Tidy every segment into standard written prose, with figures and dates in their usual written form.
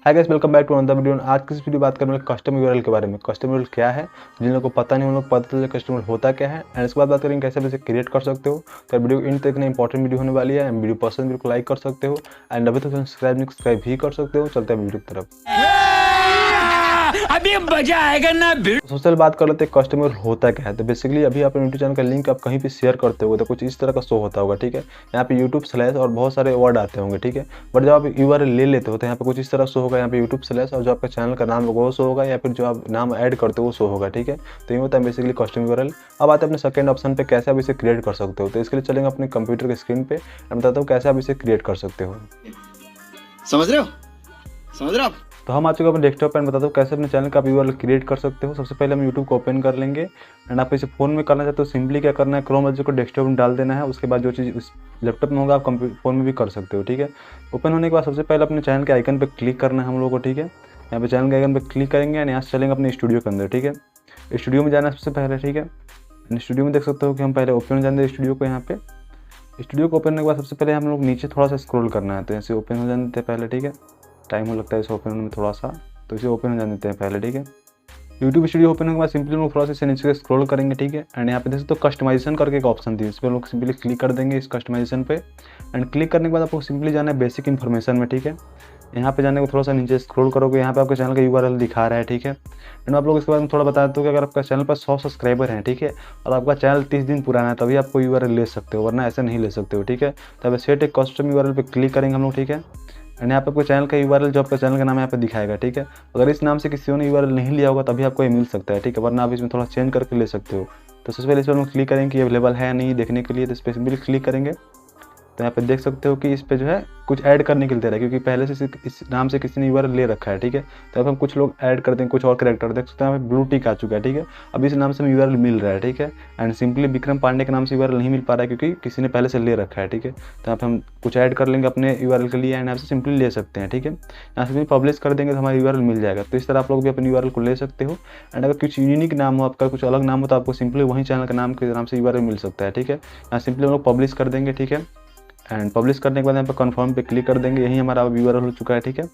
Hi guys, welcome back to another video. आज की इस वीडियो बात करेंगे कस्टम यूआरएल के बारे में। कस्टम यूआरएल क्या है, जिन लोगों को पता नहीं उन लोग पता चले कस्टम यूआरएल होता क्या है, एंड इसके बाद बात करेंगे कैसे आप इसे क्रिएट कर सकते हो। तो वीडियो इन तक ना इंपॉर्टेंट वीडियो होने वाली है। वीडियो पसंद वीडियो को लाइक कर सकते हो, एंड अभी तक सब्सक्राइब नहीं सब्सक्राइब भी कर सकते हो। चलते हैं वीडियो की तरफ। अभी मजा आएगा ना। सबसे पहले बात कर लेते हैं कस्टम यूआरएल होता क्या है। तो बेसिकली अभी आप यूट्यूब चैनल का लिंक आप कहीं भी शेयर करते हो तो कुछ इस तरह का शो होता होगा, ठीक है। यहाँ पे यूट्यूब स्लैश और बहुत सारे वर्ड आते होंगे, ठीक है। बट जब आप यूआरएल ले लेते हो तो यहाँ पे कुछ इस तरह शो होगा, यहाँ पे यूट्यूब स्लैश और जो आपका चैनल का नाम होगा वो शो होगा, या फिर जो आप नाम ऐड करते हो वो शो होगा, ठीक है। तो ये होता है बेसिकली कस्टम यूआरएल। अब आते हैं अपने सेकंड ऑप्शन पे, कैसे आप इसे क्रिएट कर सकते हो। तो इसके लिए चलेंगे अपने कंप्यूटर के स्क्रीन पे, मैं बताता हूँ कैसे आप इसे क्रिएट कर सकते हो। समझ रहे हो आप? तो हम आ चुके हैं अपने डेस्कटॉप पर, बताता हूँ कैसे अपने चैनल का आप यूआरएल क्रिएट कर सकते हो। सबसे पहले हम यूट्यूब को ओपन कर लेंगे, एंड आप इसे फ़ोन में करना चाहते हो सिंपली क्या करना है, क्रोम ब्राउज़र को डेस्कटॉप में डाल देना है। उसके बाद जो चीज़ उस लैपटॉप में होगा आप फ़ोन में भी कर सकते हो, ठीक है। ओपन होने के बाद सबसे पहले अपने चैनल के आइकन पर क्लिक करना है हम लोगों को, ठीक है। यहाँ पे चैनल के आइकन पर क्लिक करेंगे एंड यहाँ से चलेंगे अपने स्टूडियो के अंदर, ठीक है। स्टूडियो में जाना है सबसे पहले, ठीक है। स्टूडियो में देख सकते हो कि हम पहले ओपन जाने दें स्टूडियो को। यहाँ पे स्टूडियो को ओपन होने के बाद सबसे पहले हम लोग नीचे थोड़ा सा स्क्रॉल करना है, तो ऐसे ओपन हो जाने देते हैं पहले, ठीक है। टाइम हो लगता है इसे ओपन होने में थोड़ा सा, तो इसे ओपन हो जाने देते हैं पहले, ठीक है। यूट्यूब स्टूडियो ओपन होने के बाद सिंपली लोग थोड़ा सा नीचे स्क्रॉल करेंगे, ठीक है। एंड यहाँ पे देख सकते हो कस्टमाइजेशन करके एक ऑप्शन थी, इस पर लोग सिंपली क्लिक कर देंगे इस कस्टमाइजेशन पे। एंड क्लिक करने के बाद आपको सिंपली जाना है बेसिक इन्फॉर्मेशन में, ठीक है। यहाँ पे जाने को थोड़ा सा नीचे स्क्रॉल करोगे, यहाँ पे आपके चैनल का यूआरएल दिखा रहा है, ठीक है। एंड आप लोग इसके बारे में थोड़ा बता देते हो कि अगर आपका चैनल पर 100 सब्सक्राइबर हैं, ठीक है, और आपका चैनल 30 दिन पुराना है, तभी आपको यूआरएल ले सकते हो, वरना ऐसे नहीं ले सकते हो, ठीक है। तब सेट एक कस्टम यूआरएल पे क्लिक करेंगे हम लोग, ठीक है। एंड यहाँ पे आपको चैनल का यूआरएल जो आपका चैनल का नाम यहाँ पे दिखाएगा, ठीक है। अगर इस नाम से किसी ने यूआरएल नहीं लिया होगा तभी आपको ये मिल सकता है, ठीक है, वरना आप इसमें थोड़ा चेंज करके ले सकते हो। तो सबसे पहले इस पर हम क्लिक करेंगे कि अवेलेबल है नहीं देखने के लिए, तो इस पर सिंपली क्लिक करेंगे। तो यहाँ पे देख सकते हो कि इस पे जो है कुछ ऐड करने के लिए दे रहा है, क्योंकि पहले से इस नाम से किसी ने यूआरएल ले रखा है, ठीक है। तो अब हम कुछ लोग ऐड कर देंगे, कुछ और कैरेक्टर देख सकते हैं यहाँ पे ब्लू टिक आ चुका है, ठीक है। अब इस नाम से हमें यूआरएल मिल रहा है, ठीक है। एंड सिंपली विक्रम पांडे के नाम से यूआरएल नहीं मिल पा रहा है क्योंकि किसी ने पहले से ले रखा है, ठीक है। तो यहाँ पे हम कुछ ऐड कर लेंगे अपने यूआरएल के लिए, एंड यहाँ से सिंपली ले सकते हैं, ठीक है। यहाँ से पब्लिश कर देंगे तो हमारा यूआरएल मिल जाएगा। तो इस तरह आप लोग भी अपने यूआरएल को ले सकते हो। एंड अगर कुछ यूनिक नाम हो आपका, कुछ अलग नाम हो, तो आपको सिंपली वही चैनल के नाम से यूआरएल मिल सकता है, ठीक है। यहाँ सिंपली हम लोग पब्लिश कर देंगे, ठीक है। एंड पब्लिश करने के बाद यहाँ पे कंफर्म पे क्लिक कर देंगे, यही हमारा यूआरएल हो चुका है, ठीक है।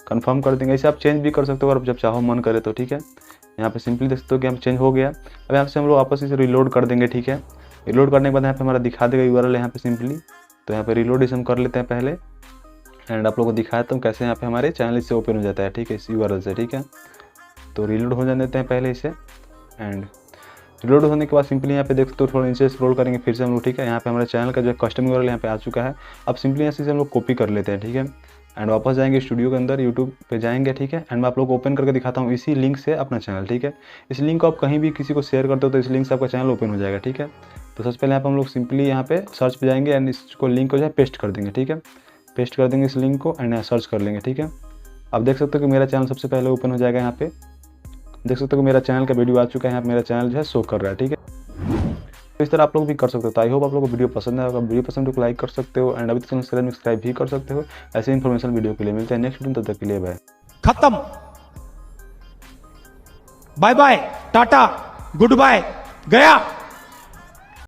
कंफर्म कर देंगे। इसे आप चेंज भी कर सकते हो अगर जब चाहो मन करे तो, ठीक है। यहाँ पे सिंपली देख सकते हो कि हम चेंज हो गया। अब यहाँ से हम लोग वापस इसे रिलोड कर देंगे, ठीक है। रिलोड करने के बाद यहाँ पे हमारा दिखा देगा यूआरएल यहाँ पे सिंपली। तो यहाँ पे रिलोड इसे हम कर लेते हैं पहले, एंड आप लोगों को दिखाता हूँ कैसे यहाँ पे हमारे चैनल से ओपन हो जाता है, ठीक है, इस यूआरएल से, ठीक है। तो रिलोड हो जाने देते हैं पहले इसे। एंड रिलोड होने के बाद सिंपली यहाँ पे देख सकते हो थोड़ा नीचे स्क्रॉल करेंगे फिर से हम लोग, ठीक है। यहाँ पे हमारे चैनल का जो कस्टम यूआरएल यहाँ पे आ चुका है। अब सिंपली यहाँ से हम लोग कॉपी कर लेते हैं, ठीक है। एंड वापस जाएंगे स्टूडियो के अंदर, यूट्यूब पे जाएंगे, ठीक है। एंड मैं आप लोग को ओपन करके दिखाता हूँ इसी लिंक से अपना चैनल, ठीक है। इस लिंक को आप कहीं भी किसी को शेयर करते हो तो इस लिंक से आपका चैनल ओपन हो जाएगा, ठीक है। तो सबसे पहले यहाँ पर हम लोग सिंपली यहाँ पे सर्च पे जाएंगे एंड इसको लिंक को जो है पेस्ट कर देंगे, ठीक है। पेस्ट कर देंगे इस लिंक को एंड यहाँ सर्च कर लेंगे, ठीक है। अब देख सकते हो कि मेरा चैनल सबसे पहले ओपन हो जाएगा। यहाँ पे देख सकते हो कि मेरा चैनल का वीडियो आ चुका है, यहाँ पे मेरा चैनल जो है शो कर रहा है, ठीक है। तो इस तरह आप लोग भी कर सकते हो। तो आई होप आप लोगों को वीडियो पसंद है। अगर वीडियो पसंद है तो लाइक कर सकते हो, एंड अभी तक सब्सक्राइब भी कर सकते हो। ऐसे इन्फॉर्मेशन वीडियो के लिए मिलते हैं नेक्स्ट वीडियो, तब तक के लिए बाय। खत्म, bye bye, tata, good bye, गया।